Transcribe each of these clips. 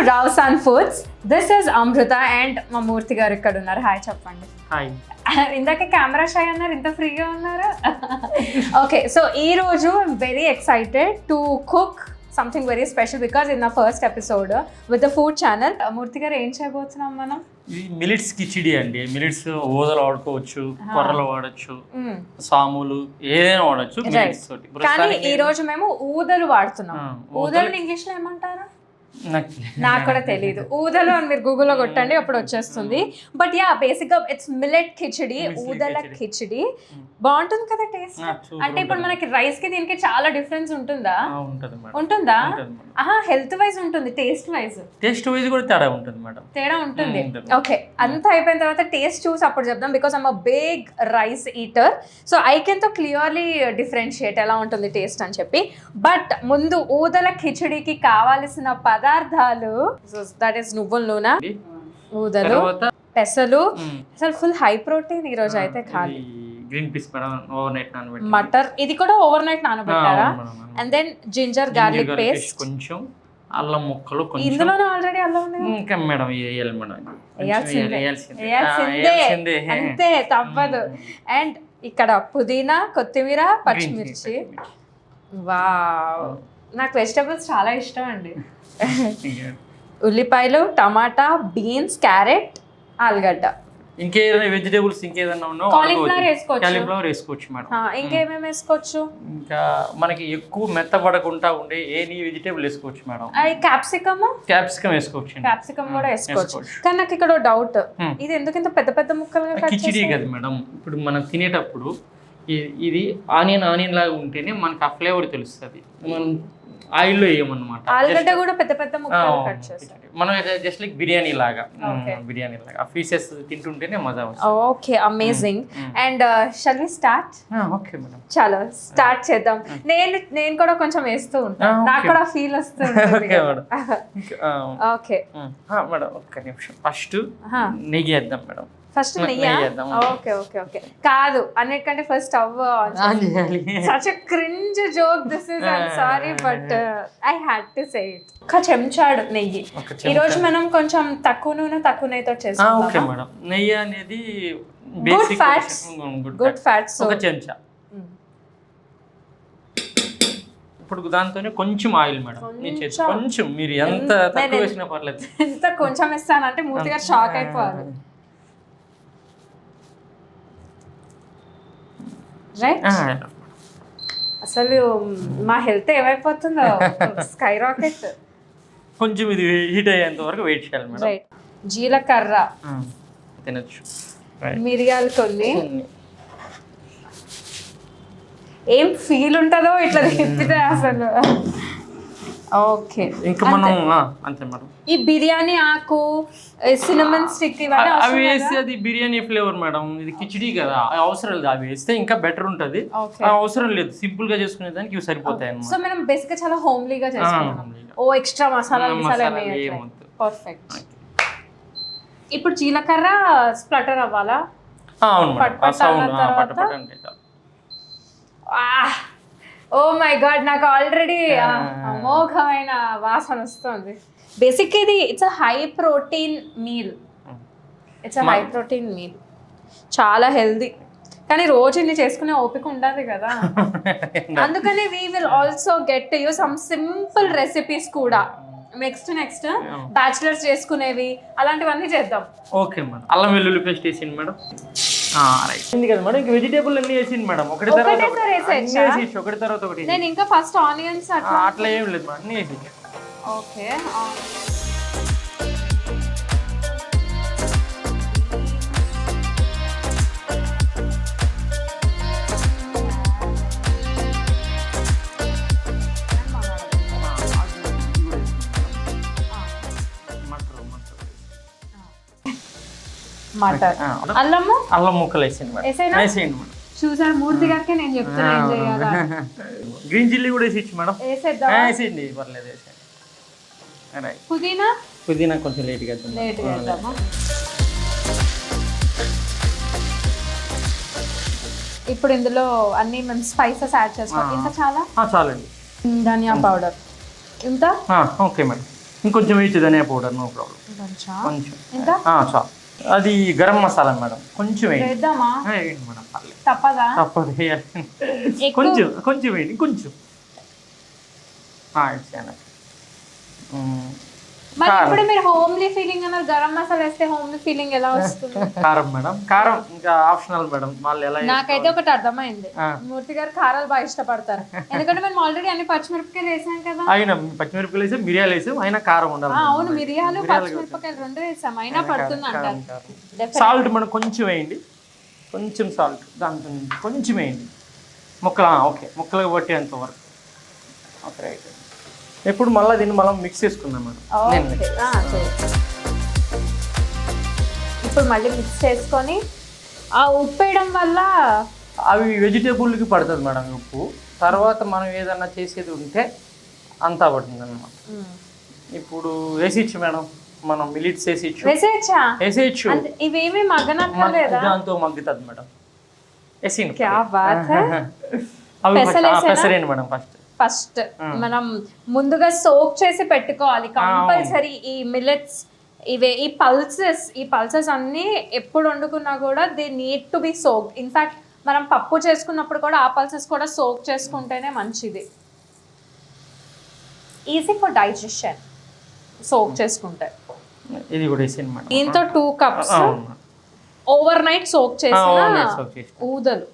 Rausan Foods. This is Amrita and మా మూర్తి గారు ఇక్కడ ఉన్నారు. హాయ్ చెప్పండి. హాయ్. ఇందాక కెమెరా షై అన్నారు, ఇంత ఫ్రీగా ఉన్నారు. ఓకే, సో ఈ రోజు I'm very excited to cook something very special because in the first episode with the food channel. Murthy garu ఏం చేయబోతున్నాం మనం? ఇది మిలిట్స్ కిచిడి అండి. మిలిట్స్ ఓదలు వాడుకోవచ్చు, కొర్రలు వాడచ్చు, సాములు ఏదైనా వాడచ్చు. కానీ ఈ రోజు మేము ఊదలు వాడుతున్నాం. ఊదలు ఇంగ్లీష్ లో ఏమంటారు నాకు కూడా తెలియదు. ఊదలు అని మీరు గూగుల్లో కొట్టండి, అప్పుడు వచ్చేస్తుంది. బట్ యా, బేసిక్ గా ఇట్స్ మిల్లెట్ కిచిడి, ఊదల కిచిడి. బాగుంటుంది కదా టేస్ట్? అంటే ఇప్పుడు మనకి రైస్ కి దీనికి చాలా డిఫరెన్స్ ఉంటుందా? ఉంటుందా? ఆహా, హెల్త్ వైజ్ ఉంటుంది, టేస్ట్ వైజ్ కూడా తేడా ఉంటుంది మేడం. తేడా ఉంటుంది. ఓకే, అంతా అయిపోయిన తర్వాత టేస్ట్ చూసి అప్పుడు చెప్దాం. Because I'm a big rice eater, so I can తో క్లియర్లీ డిఫరెన్షియేట్ ఎలా ఉంటుంది టేస్ట్ అని చెప్పి. బట్ ముందు ఊదల కిచిడికి కావాల్సిన పదార్థాలు, దట్ ఈస్ నువ్వుల నూనె, ఊదలు, పెసలు. అసలు ఫుల్ హై ప్రోటీన్ ఈ రోజు అయితే. ఖాళీ గ్రీన్ పీస్ మటర్, ఇది కూడా ఓవర్ నైట్ నానబెట్టారా? And then ginger garlic paste, కొంచెం అల్లం ముక్కలు, ఇందులోనే ఆల్రెడీ అల్లం ఉంది ఇంకా మేడం. వేయాలి మేడం, వేయాల్సిందే, అంతే, తప్పదు. అండ్ ఇక్కడ పుదీనా, కొత్తిమీర, పచ్చిమిర్చి. వావ్, నాకు వెజిటబుల్స్ చాలా ఇష్టం అండి. ఉల్లిపాయలు, టమాటా, బీన్స్, క్యారెట్, ఆలుగడ్డ. ఇంకేదైనా వెజిటేబుల్స్ ఇంకేదైనా ఉన్నా కాలీఫ్లవర్ వేసుకోవచ్చు మేడం. ఇంకేమేమి వేసుకోవచ్చు? ఇంకా మనకి ఎక్కువ మెత్తపడకుండా ఉండే ఎనీ వెజిటేబుల్ వేసుకోవచ్చు మేడం. క్యాప్సికమ్ వేసుకోవచ్చు. క్యాప్సికమ్ కూడా వేసుకోవచ్చు. కానీ నాకు ఇక్కడ డౌట్, ఇది ఎందుకు ఇంత పెద్ద పెద్ద ముక్కలుగా? కిచిడి కదా మేడం. ఇప్పుడు మనం తినేటప్పుడు ఇది ఆనియన్ లాగా ఉంటేనే మనకి ఆ ఫ్లేవర్ తెలుస్తుంది. మనం ఆయిల్లో వేయమన్నమాట. ఆలుగడ్డ కూడా పెద్ద పెద్ద ముక్కలు కట్ చేస్తాం మనం, జస్ట్ లైక్ బిర్యానీ లాగా ఆ పీసెస్ తింటుంటేనే మజా వస్తుంది. Okay, amazing. And shall we start? Okay madam, చలో స్టార్ట్ చేద్దాం. నేను కూడా కొంచెం వేస్తూ ఉంటాను, నాకు కూడా ఫీల్ వస్తుంది. ఓకే మేడం, ఒక్క నిమిషం. ఫస్ట్ నెయ్యి వేద్దాం మేడం. ఫస్ట్ నెయ్యి? Okay okay okay. కాదు, అన్నిటికంటే ఫస్ట్ స్టవ్ ఆన్ చేయాలి. Such a cringe joke this is. I'm sorry but I had to say it. ఒక చెంచాడు నెయ్యి. ఈ రోజు మనం కొంచెం తక్కువ నూనె తక్కువ నెయ్యితో చేస్తాం. Okay madam. నెయ్యి అనేది గుడ్ ఫ్యాట్స్ ఒక చెంచా. ఇప్పుడు దాంతోనే కొంచెం ఆయిల్ మేడం. కొంచెం, మీరు ఎంత తక్కువ వేసినా పర్లేదు. ఎంత కొంచెం ఇస్తానంటే మూర్తి గారు షాక్ అయిపోవాలి. రైట్, అసలు మా హెల్త్ ఏమైపోతుందో, స్కై రాకెట్. కొంచెం ఇది హీట్ అయ్యేంత వరకు వెయిట్ చేయాలి మేడం. రైట్, జీలకర్ర తినచ్చు, మిరియాలు కొన్ని. ఏం ఫీల్ ఉంటుందో ఇట్లా తిప్పితే అసలు. ఓకే, ఇంకా మనం అంతే మేడం. ఈ బిర్యానీ ఆకు, సినమన్ స్టిక్, అవి వేస్తే అది బిర్యానీ ఫ్లేవర్ మేడం. ఇది కిచిడి కదా, అవసరం లేదు. అవి వేస్తే ఇంకా బెటర్ ఉంటది. అవసరం లేదు, సింపుల్ గా చేసుకునే దానికి ఇవి సరిపోతాయి అన్నమాట. సో మనం బేసిక్ గా చాలా హోమ్లీగా చేసుకుంటాం. ఓ ఎక్స్ట్రా మసాలా పర్ఫెక్ట్. ఇప్పుడు జీలకర్ర స్ప్లటర్ అవ్వాలా? అవును మేడం. ఓ మై గాడ్, నాకు ఆల్రెడీ అమోఘమైన వాసన వస్తుంది. బేసిక్ ఇది it's a high protein meal. చాలా హెల్దీ. కానీ రోజు ఇన్ని చేసుకునే ఓపిక ఉండాలి కదా. అందుకని we will also get to you some simple recipes కూడా. నెక్స్ట్ బ్యాచిలర్స్ చేసుకునేవి అలాంటివన్నీ చేద్దాం. Okay madam. అల్లం వెల్లుల్లి పేస్ట్ వేసింది మేడం. రైట్ కదా మేడం. ఇంకా వెజిటేబుల్ అన్ని వేసింది మేడం. ఒకటి తర్వాత ఒకటి. నేను ఇంకా ఫస్ట్ ఆనియన్స్ అట్లా ఏం లేదు మేడం, అన్ని వేసి. ఓకే, మటర్, అల్లం ముక్కలు వేసింది మేడం. చూసారు మూర్తి గారికి నేను చెప్తున్నా ఏం చేయాలా. గ్రీన్ చిల్లీ కూడా వేసి మేడం. వేసేయండి, పర్లేదు, వేసేయండి. పుదీనా కొంచెం లేట్గా వేద్దామా? ఇప్పుడు ఇందులో అన్ని మేము స్పైసెస్ యాడ్ చేసుకోవాలి. ఇంకా చాలండి. చాలండి. ధనియా పౌడర్ ఇంత. Okay madam. ఇంకొంచెం వేయచ్చు ధనియా పౌడర్, నో ప్రాబ్లం. కొంచెం చాలు. అది గరం మసాలా మేడం, కొంచెం వేయండి మేడం, తప్పదు వేయాలి. కొంచెం వేయండి, కొంచెం. ఇప్పుడు మీరు హోమ్లీ ఫీలింగ్ అన్నారు, గరం మసాలా వేస్తే హోమ్లీ ఫీలింగ్ ఎలా వస్తుంది? కారం మేడం, కారం ఇంకా ఆప్షనల్ మేడం, వాళ్ళు ఎలా. నాకైతే ఒకటి అర్థమైంది, మూర్తి గారు కారాలు బాగా ఇష్టపడతారు. ఎందుకంటే మేము ఆల్రెడీ అన్ని పచ్చిమిరపకాయలు వేసాం కదా. అయినా పచ్చిమిరపకాయలు వేసాం, మిరియాలు వేసాం, అయినా కారం ఉండాలి. అవును, మిరియాలు పచ్చిమిరపకాయలు రెండు వేసాం, అయినా పడుతుంది అంటారు. సాల్ట్ మనం కొంచెం వేయండి, కొంచెం సాల్ట్ దాంతో కొంచెం వేయండి. ఓకే, ముక్కలు పట్టేంత వరకు. Okay right. ఇప్పుడు మళ్ళీ దీన్ని మనం మిక్స్ చేసుకుందాం మేడం. ఇప్పుడు మళ్ళీ మిక్స్ చేసుకొని ఆ ఉప్పు వేయడం వల్ల అవి వెజిటేబుల్కి పడుతుంది మేడం ఉప్పు. తర్వాత మనం ఏదన్నా చేసేది ఉంటే అంతా పడుతుంది అన్నమాట. ఇప్పుడు వేసేయచ్చు మేడం, మనం మిలిట్స్ వేసేయచ్చు. ఇవేమి మగ్గనక్కర్లేదా? దాంతో మగ్గుతుంది మేడం. వేసేయండి. పెసరేండి మేడం. ఫస్ట్ మనం ముందుగా సోక్ చేసి పెట్టుకోవాలి కంపల్సరీ. ఈ మిల్లెట్స్ ఈ పల్సెస్ అన్ని ఎప్పుడు వండుకున్నా కూడా they need to be soak. In fact మనం పప్పు చేసుకున్నప్పుడు కూడా ఆ పల్సెస్ కూడా సోక్ చేసుకుంటేనే మంచిది. ఈజీ ఫర్ డైజెషన్ సోక్ చేసుకుంటే. ఇది కూడా వేసేయండి మేడం. దీంతో 2 cups ఓవర్ నైట్ సోక్ చేసిన ఊదలు.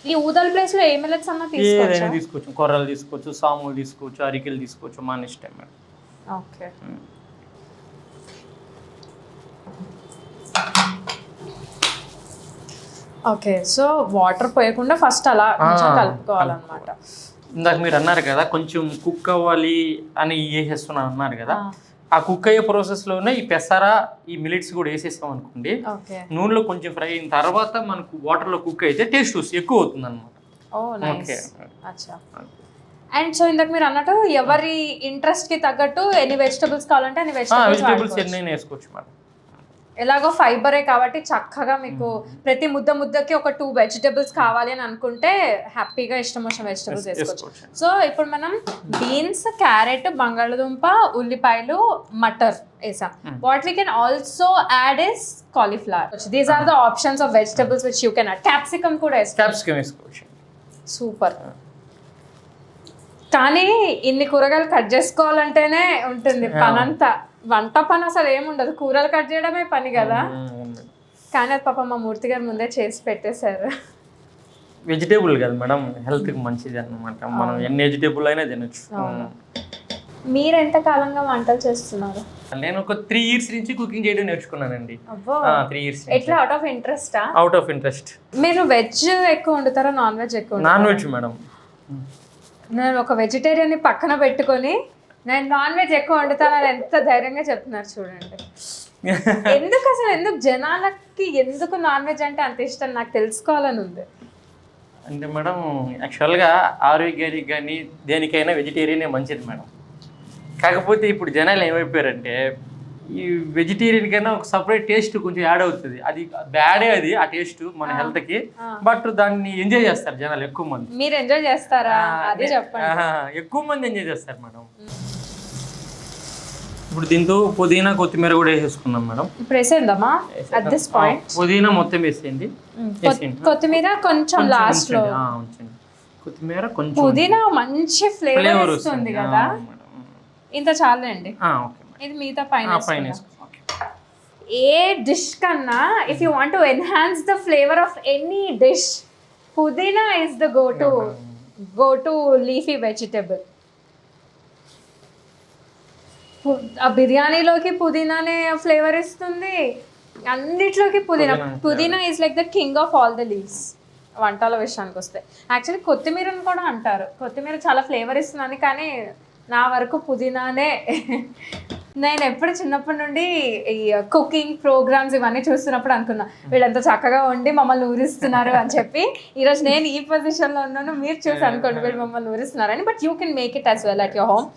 ఈ ఊదల ప్లేస్ లో ఏ మిల్లెట్స్ అన్నా తీసుకోవచ్చు. కొర్రలు తీసుకోవచ్చు, సాములు తీసుకోవచ్చు, అరికెలు తీసుకోవచ్చు, మన ఇష్టం madam. Okay. Okay, so water పోయకుండా ఫస్ట్ అలా కలుపుకోవాలన్నమాట. ఇందాక మీరు అన్నారు కదా కొంచెం కుక్ అవ్వాలి అని వేసేస్తున్నాను అన్నారు కదా, ఆ కుక్ అయ్యే ప్రాసెస్లోనే ఈ పెసర, ఈ మిలిట్స్ కూడా వేసేస్తాం అనుకోండి. నూనెలో కొంచెం ఫ్రై అయిన తర్వాత మనకు వాటర్లో కుక్ అయితే టేస్ట్ ఎక్కువ అవుతుంది అనమాట. అండ్ సో ఇందాక మీరు అన్నట్టు ఎవరి ఇంట్రెస్ట్ కి తగ్గట్టు ఎన్ని వెజిటబుల్స్ కావాలంటే అన్ని వెజిటబుల్స్ ఎన్ని వేసుకోవచ్చు మేడం. ఎలాగో ఫైబరే కాబట్టి చక్కగా మీకు ప్రతి ముద్దకి ఒక 2 వెజిటబుల్స్ కావాలి అని అనుకుంటే హ్యాపీగా ఇష్టం వచ్చిన వెజిటబుల్స్ వేసుకోవచ్చు. సో ఇప్పుడు మనం బీన్స్, క్యారెట్, బంగాళదుంప, ఉల్లిపాయలు, మటర్ వేసాం. What we can also add is cauliflower. These are the options of vegetables which you can add. Capsicum కూడా వేసుకోవచ్చు. సూపర్. కానీ ఇన్ని కూరగాయలు కట్ చేసుకోవాలంటేనే ఉంటుంది పనంతా. వంట పని అసలు ఏముండదు, కూరలు కట్ చేయడమే పని కదా. కానీ అది పాపం మా మూర్తి గారు ముందే చేసి పెట్టేశారు. వెజిటేబుల్ కదా మేడం, హెల్త్కి మంచిది అన్నమాట. మనం ఎన్ని వెజిటేబుల్ అయినా తినొచ్చు. మీరు ఎంత కాలంగా వంటలు చేస్తున్నారు? నేను ఒక 3 years నుంచి కుకింగ్ చేయడం నేర్చుకున్నానండి. 3 years. ఎట్లా? Out of ఇంట్రెస్టా? Out of interest. మీరు వెజ్ ఎక్కువ వండుతారా, నాన్ వెజ్ ఎక్కువ? Non veg madam. నేను ఒక వెజిటేరియన్ని పక్కన పెట్టుకొని నేను నాన్ వెజ్ ఎక్కువ వండుతానని ఎంత ధైర్యంగా చెప్తున్నారు చూడండి. ఎందుకు జనాలకి ఎందుకు నాన్ వెజ్ అంటే అంత ఇష్టం నాకు తెలుసుకోవాలని ఉంది. అంటే మేడం యాక్చువల్గా ఆరోగ్యానికి కానీ దేనికైనా వెజిటేరియనే మంచిది మేడం. కాకపోతే ఇప్పుడు జనాలు ఏమైపోయారంటే ఈ వెజిటేరియన్ కైనా ఒక సపరేట్ టేస్ట్ కొంచెం యాడ్ అవుతుంది. అది బ్యాడే, అది ఆ టేస్ట్ మన హెల్త్కి. బట్ దాన్ని ఎంజాయ్ చేస్తారు జనాలు ఎక్కువ మంది. మీరు ఎంజాయ్ చేస్తారా? అదే చెప్పండి. ఎక్కువ మంది ఎంజాయ్ చేస్తారు మేడం. ఇప్పుడు దీంతో పుదీనా, కొత్తిమీర కూడా వేసేసుకున్నాం మేడం. ఇప్పుడు వేసేద్దామా? అట్ దిస్ పాయింట్ పుదీనా మొత్తం వేసేయండి. కొత్తిమీర కొంచెం లాస్ట్ లో. కొత్తిమీర కొంచెం, పుదీనా మంచి ఫ్లేవర్ వస్తుంది కదా. ఇంత చాలండి. ఇది మిగతా పైన. ఏ డిష్ కన్నా if you want to enhance the flavour of any dish, pudina is the go to leafy vegetable. ఆ బిర్యానీలోకి పుదీనానే ఫ్లేవర్ ఇస్తుంది, అన్నిట్లోకి pudina is like the king of all the leaves. వంటల విషయానికి వస్తే యాక్చువల్లీ కొత్తిమీరని కూడా అంటారు, కొత్తిమీర చాలా ఫ్లేవర్ ఇస్తుందని. కానీ నా వరకు పుదీనానే. నేను ఎప్పుడు చిన్నప్పటి నుండి ఈ కుకింగ్ ప్రోగ్రామ్స్ ఇవన్నీ చూస్తున్నప్పుడు అనుకున్నా వీళ్ళంతా చక్కగా వండి మమ్మల్ని ఊరిస్తున్నారు అని చెప్పి. ఈరోజు నేను ఈ పొజిషన్లో ఉన్నాను, మీరు చూసి అనుకోండి వీళ్ళు మమ్మల్ని ఊరిస్తున్నారని. But you can make it as well at your home.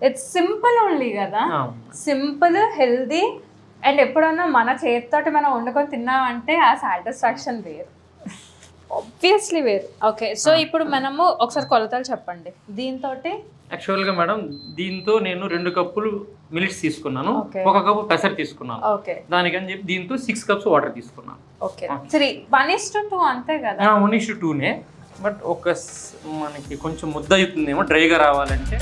It's simple only కదా, సింపుల్, హెల్దీ. అండ్ ఎప్పుడన్నా మన చేతితోటి మనం వండుకొని తిన్నామంటే ఆ సాటిస్ఫాక్షన్ వేరు. ఆబ్వియస్లీ వేరు. ఓకే, సో ఇప్పుడు మనము ఒకసారి కొలతలు చెప్పండి దీంతో. యాక్చువల్గా మేడం దీంతో నేను 2 కప్పులు మిలిట్స్ తీసుకున్నాను, Okay. 1 కప్పు పెసర్ తీసుకున్నాను. ఓకే దానికని చెప్పి దీంతో 6 కప్స్ వాటర్ తీసుకున్నాను. ఓకే 1:2 అంతే కదా. 1:2నే, బట్ మనకి కొంచెం ముద్ద అవుతుందేమో డ్రైగా రావాలంటే.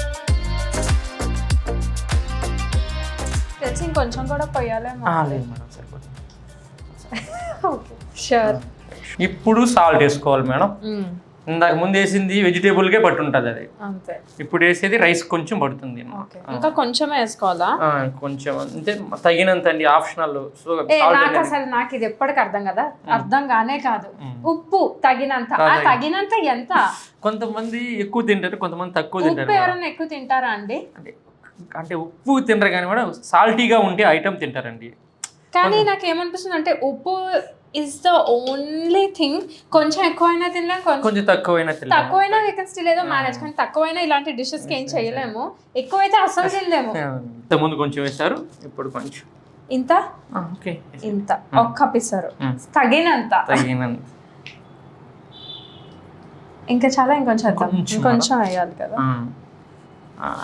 తెలిసి ఇంకొంచెం కూడా పోయాలేమో. లేదు మేడం, సరిపోతుంది. Okay sure. ఇప్పుడు సాల్ట్ వేసుకోవాలి మేడం. ఇందాక ముందు వేసింది వెజిటేబుల్కే పట్టుంటుంది అది, అంతే. ఇప్పుడు వేసేది రైస్ కొంచెం పడుతుంది. ఇంకా కొంచెం వేసుకోవాలా? కొంచెం అంటే తగినంత అండి, ఆప్షనల్. సో నాకు అసలు నాకు ఇది ఎప్పటికి అర్థం కదా, అర్థం కానే కాదు. ఉప్పు తగినంత, ఆ తగినంత ఎంత? కొంతమంది ఎక్కువ తింటారు, కొంతమంది తక్కువ తింటారు. ఉప్పు ఎవరైనా ఎక్కువ తింటారా అండి? అంటే ఉప్పు తినరు కానీ మేడం, సాల్టీగా ఉంటే ఐటమ్ తింటారండి. కానీ నాకు ఏమనిపిస్తుంది అంటే ఉప్పు ఇస్ ద ఓన్లీ థింగ్. కొంచెం ఎక్కువైనా తినలేము, కొంచెం తక్కువైనా వీ కెన్ స్టిల్ ఏదో మేనేజ్. కానీ తక్కువైనా ఇలాంటి డిషెస్ కి ఏం చేయలేము, ఎక్కువైతే అస్సలు తినలేము. ముందు కొంచెం వేస్తారు, ఇప్పుడు కొంచెం ఇంత ఓకే ఇంత ఒక్క పిసరు తగినంత. ఇంకా చాలా ఇంకొంచెం వేయాలి కదా.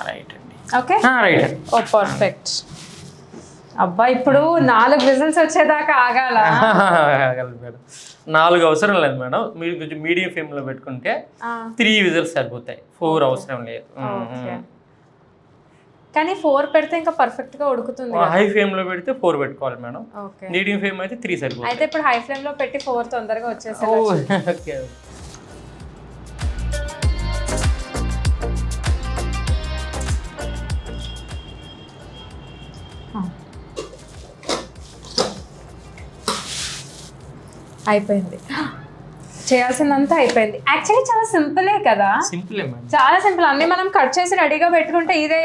రైట్ అండి. Okay right. Oh perfect. అబ్బా ఇప్పుడు 4 విజిల్స్ వచ్చేదాకా ఆగాల? మేడం 4 అవసరం లేదు మేడం, మీరు కొంచెం మీడియం ఫ్లేమ్ లో పెట్టుకుంటే 3 విజిల్స్ సరిపోతాయి, 4 అవసరం లేదు. కానీ 4 పెడితే ఇంకా పర్ఫెక్ట్ గా ఉడుకుతుంది. హై ఫ్లేమ్ లో పెడితే 4 పెట్టుకోవాలి మేడం, మీడియం ఫ్లేమ్ అయితే 3 సరిపోతుంది. అయితే ఇప్పుడు హై ఫ్లేమ్ లో పెట్టి 4 తొందరగా వచ్చేసి. అయిపోయింది, చేయాల్సిందంతా అయిపోయింది. యాక్చువల్లీ చాలా సింపులే కదా, చాలా సింపుల్. అన్ని మనం కట్ చేసి రెడీగా పెట్టుకుంటే ఇదే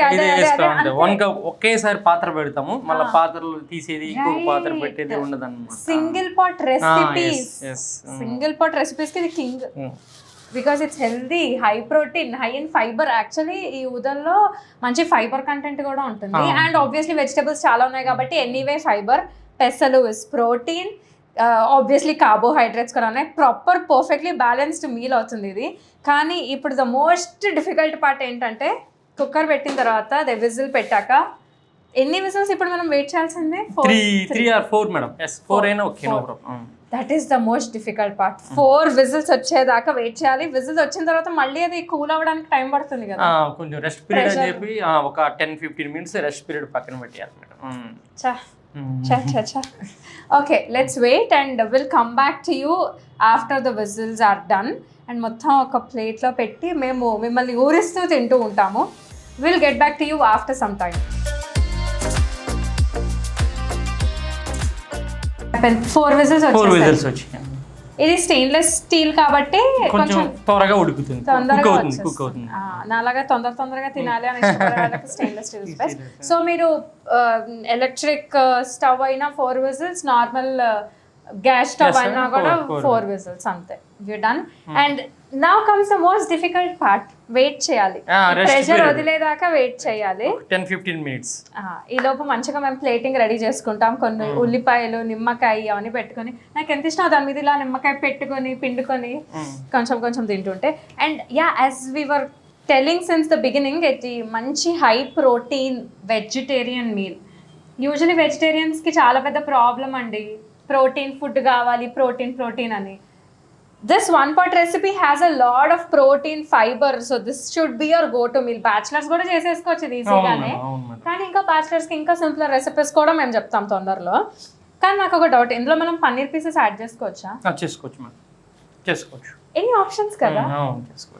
ఒకేసారి పాత్ర పెడతాము, మళ్ళీ పాత్రలు తీసేది ఇంకొక పాత్ర పెట్టేది ఉండదు అన్నమాట. Single pot recipes, single pot recipes కి ఇది king. Because it's healthy, high protein, high in fibre. Actually ఈ ఊదల్లో మంచి ఫైబర్ కంటెంట్ కూడా ఉంటుంది. అండ్ ఆబ్వియస్లీ వెజిటబుల్స్ చాలా ఉన్నాయి కాబట్టి ఎనీవే ఫైబర్. పెసలు ఇస్ ప్రోటీన్, ఆబ్వియస్లీ కార్బోహైడ్రేట్స్ కూడా ఉన్నాయి. ప్రాపర్ పర్ఫెక్ట్లీ బ్యాలెన్స్డ్ మీల్ అవుతుంది ఇది. కానీ ఇప్పుడు ద మోస్ట్ డిఫికల్ట్ పార్ట్ ఏంటంటే కుక్కర్ పెట్టిన తర్వాత విజిల్ పెట్టాక ఎన్ని విజిల్స్ ఇప్పుడు మనం వెయిట్ చేయాల్సిందే? 3 or 4 మేడం. yes 4 అయినా okay, no problem. That is the most difficult part. 4 whistles వచ్చేదాకా వెయిట్ చేయాలి. విజిల్స్ వచ్చిన తర్వాత మళ్ళీ అది కూల్ అవ్వడానికి టైం పడుతుంది కదా, కొంచెం రెస్ట్ పీరియడ్ అని చెప్పి ఒక 10-15 minutes రెస్ట్ పీరియడ్ పక్కన పెట్టాలి madam. Okay, let's wait and we'll come back to you after the whistles are done. And మొత్తం ఒక ప్లేట్లో పెట్టి మేము మిమ్మల్ని ఊరిస్తూ తింటూ ఉంటాము. We'll get back to you after some time. 4 whistles వచ్చాయి. ఇది స్టెయిన్లెస్ స్టీల్ కాబట్టి కొంచెం త్వరగా ఉడుకుతుంది, కుక్ అవుతుంది. నాలాగా తొందరగా తినాలి అని ఇష్టపడే వాళ్ళకి స్టెయిన్లెస్ స్టీల్ బెస్ట్. సో మీరు ఎలక్ట్రిక్ స్టవ్ అయినా 4 విజిల్స్, నార్మల్ గ్యాస్ స్టవ్ అయినా కూడా 4 విజిల్స్ అంతే, you done. And now comes the most difficult part. Wait చేయాలి, ప్రెషర్ వదిలేదాకా వెయిట్ చేయాలి 10-15 minutes. ఈ లోపు మంచిగా మేము ప్లేటింగ్ రెడీ చేసుకుంటాం. కొన్ని ఉల్లిపాయలు, నిమ్మకాయ అవన్నీ పెట్టుకొని, నాకు ఎంత ఇష్టం దాని మీద ఇలా నిమ్మకాయ పెట్టుకొని పిండుకొని కొంచెం తింటుంటే. And yeah, as we were telling since the beginning, ఇది మంచి high protein vegetarian meal. Usually వెజిటేరియన్స్కి చాలా పెద్ద ప్రాబ్లం అండి, ప్రోటీన్ ఫుడ్ కావాలి, ప్రోటీన్ అని. This one pot recipe has a lot of protein, fiber, so this should be your go-to meal. Bachelors కూడా చేసేసుకోవచ్చు ఇది ఈజీగానే, కానీ ఇంకా బ్యాచిలర్స్ కి ఇంకా సింపుల్ రెసిపీస్ కూడా మేము చెప్తాం తొందరలో. కానీ నాకు ఒక డౌట్, ఇందులో మనం పన్నీర్ పీసెస్ యాడ్ చేసుకోవచ్చా? చేసుకోవచ్చు మేడం, చేసుకోవచ్చు. ఎన్ని ఆప్షన్స్ కదా.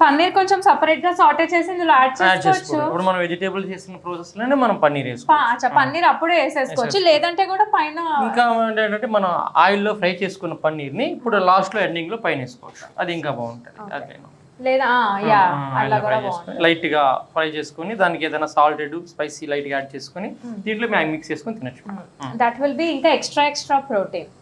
పన్నీర్ కొంచెం సెపరేట్ గా సాటే చేసి ఇందులో యాడ్ చేసుకోవచ్చు. ఇప్పుడు మనం వెజిటేబుల్ చేసిన ప్రాసెస్ లోనే మనం పన్నీర్ వేసుకోవచ్చు. పన్నీర్ అప్పుడే వేసేసుకోవచ్చు, లేదంటే కూడా పైన ఇంకా ఏంటంటే మనం ఆయిల్ లో ఫ్రై చేసుకున్న పన్నీర్ ని ఇప్పుడు లాస్ట్ లో ఎండింగ్ లో పైన వేసుకోవచ్చు, అది ఇంకా బాగుంటది. అదే లేదా అలా కూడా బాగుంటుంది. లైట్ గా ఫ్రై చేసుకొని దానికి ఏదైనా సాల్టెడ్ స్పైసీ లైట్ గా యాడ్ చేసుకొని దీంట్లో మిక్స్ చేసుకొని తినచ్చు. దట్ విల్ బి ఇంకా ఎక్స్ట్రా ప్రోటీన్.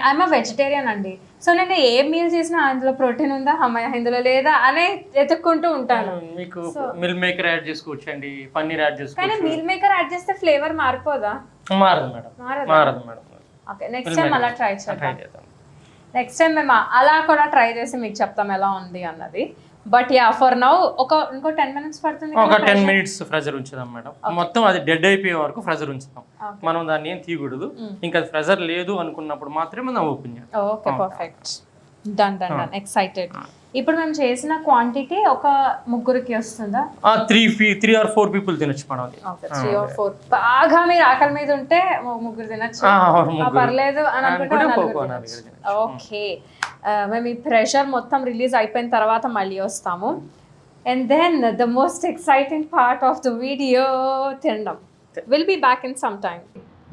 ఐఎమ్ వెజిటేరియన్ అండి, సో నేను ఏ మీల్ చేసినా అందులో ప్రోటీన్ ఉందా, అమ్మాయి ఇందులో లేదా అనే ఎత్తుక్కుంటూ ఉంటాను. మీకు మిల్ మేకర్ యాడ్ చేసుకోవచ్చు అండి, పన్నీర్ యాడ్ చేసుకోవచ్చు. కానీ మిల్ మేకర్ యాడ్ చేస్తే ఫ్లేవర్ మారిపోదా? మారదు మేడం. ఓకే, నెక్స్ట్ టైం అలా ట్రై చేద్దాం. నెక్స్ట్ టైం మేము అలా కూడా ట్రై చేసి మీకు చెప్తాం ఎలా ఉంది అన్నది. బట్ యా ఫర్ నౌ ఇంకో 10 minutes పడుతుంది. ఒక 10 minutes ప్రెజర్ ఉంచుదాం మేడం. మొత్తం అది డెడ్ అయిపోయే వరకు ప్రెజర్ ఉంచుదాం. మనం దాన్ని ఏం తీయకూడదు. ఇంకా అది ప్రెజర్ లేదు అనుకున్నప్పుడు మాత్రమే మనం ఓపెన్ చేయాలి. Okay perfect. Done excited. ఇప్పుడు మేము చేసిన క్వాంటిటీ ఒక ముగ్గురికి వస్తుందా? 3 or 4 people తినొచ్చు మేడం. 3 or 4 బాగా మీరు ఆకలి మీద ఉంటే ముగ్గురు తినచ్చు, పర్లేదు అని అనుకుంటే. ఓకే మేము ఈ ప్రెషర్ మొత్తం రిలీజ్ అయిపోయిన తర్వాత మళ్ళీ వస్తాము. And then the most exciting part of the video తినడం. Will be back in some time.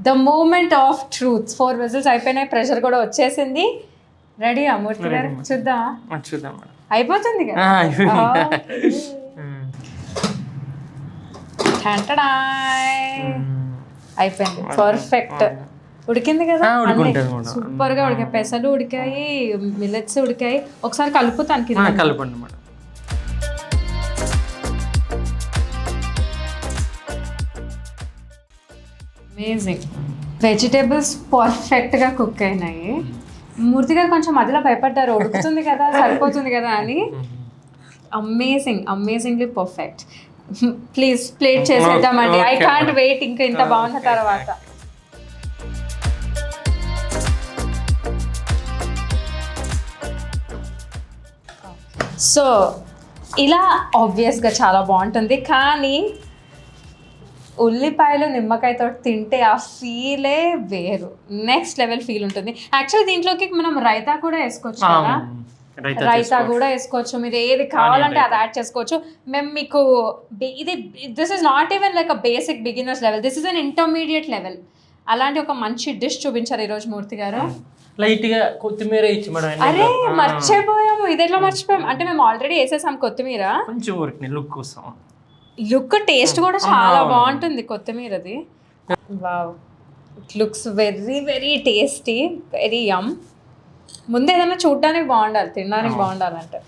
The moment of truth. 4 whistles అయిపోయినాయి, ప్రెషర్ కూడా వచ్చేసింది. రెడీ మూర్తి గారు? చూద్దామా? చూద్దాం మేడం. అయిపోతుంది కదా. అయిపోయింది, పర్ఫెక్ట్. ఉడికింది కదా, సూపర్ గా ఉడికాయి. పెసలు ఉడికాయి, మిల్లెట్స్ ఉడికాయి. ఒకసారి కలుపుతాను. కలపండి మేడం. అమేజింగ్. వెజిటేబుల్స్ పర్ఫెక్ట్ గా కుక్ అయినాయి. మూర్తి గారు కొంచెం మధ్యలో భయపడ్డారు, ఉడుకుతుంది కదా సరిపోతుంది కదా అని. Amazingly perfect. ప్లీజ్ ప్లేట్ చేసేద్దామండి. ఐ కాంట్ వెయిట్ ఇంకా ఇంత బాగున్న తర్వాత. సో ఇలా ఆబ్వియస్గా చాలా బాగుంటుంది, కానీ ఉల్లిపాయలు నిమ్మకాయతో తింటే ఆ ఫీలే వేరు. నెక్స్ట్ లెవెల్ ఫీల్ ఉంటుంది. యాక్చువల్లీ దీంట్లోకి మనం రైతా కూడా వేసుకోవచ్చు కదా. రైతా కూడా వేసుకోవచ్చు, మీరు ఏది కావాలంటే అది యాడ్ చేసుకోవచ్చు. మేము మీకు this is not even like a basic beginners level, this is an intermediate level. అలాంటి ఒక మంచి డిష్ చూపించారు ఈరోజు మూర్తి గారు. లైట్ గా కొత్తిమీర ఇచ్చి మేడం. అరే మర్చిపోయాము, ఇది ఎట్లా మర్చిపోయాము అంటే మేము ఆల్రెడీ వేసేసాం కొత్తిమీర. కొంచెం ఊరికి లుక్ కోసం. లుక్ టేస్ట్ కూడా చాలా బాగుంటుంది కొత్తిమీరది. Wow, it looks very very tasty, very yum. ముందు ఏదైనా చూడడానికి బాగుండాలి, తినడానికి బాగుండాలంటే.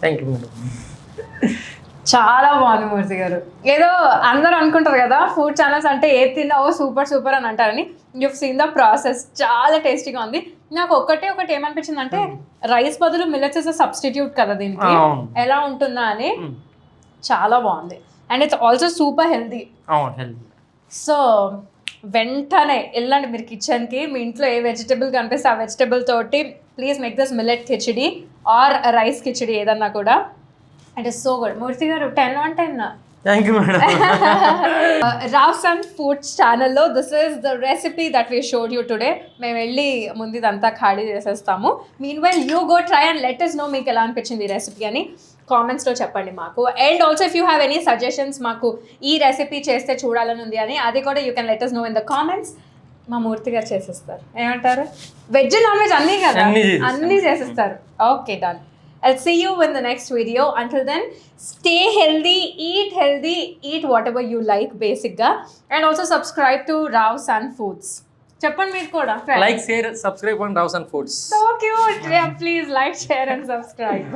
Thank you madam. చాలా బాగుంది మూర్తి గారు. ఏదో అందరూ అనుకుంటారు కదా ఫుడ్ ఛానల్స్ అంటే ఏది తిన్నావో సూపర్ సూపర్ అని అంటారని. You've seen the process. చాలా టేస్టీగా ఉంది. నాకు ఒకటి ఏమనిపించింది అంటే రైస్ బదులు మిల్లెట్స్ ఇస్ సబ్స్టిట్యూట్ కదా దీనికి, ఎలా ఉంటుందా అని. చాలా బాగుంది. And it's also super healthy. So వెంటనే వెళ్ళండి మీరు కిచెన్కి. మీ ఇంట్లో ఏ వెజిటబుల్ కనిపిస్తే ఆ వెజిటబుల్ తోటి please make this millet khichdi or rice khichdi ఏదన్నా కూడా. It is so good. Murthy garu 10 on 10. Thank you madam. Rav's and Foods channel lo this is the recipe that we showed you today. Mem velli mundi idantha khali chesestamu. Meanwhile you go try and let us know meeku ela anpichindi recipe ani comments lo cheppandi maaku. And also if you have any suggestions maaku ee recipe cheste chudalani undi ani adi kuda you can let us know in the comments. మా మూర్తి గారు చేసేస్తారు. ఏమంటారు? Veg non veg అన్నీ కదా, అన్నీ చేసేస్తారు. Okay done. I'll see you in the next video. Until then, stay healthy, eat whatever you like basic ga, and also subscribe to Rav's and Foods. Cheppan meer kuda like, share, subscribe on Rav's and Foods. So cute. Yeah, please like, share and subscribe.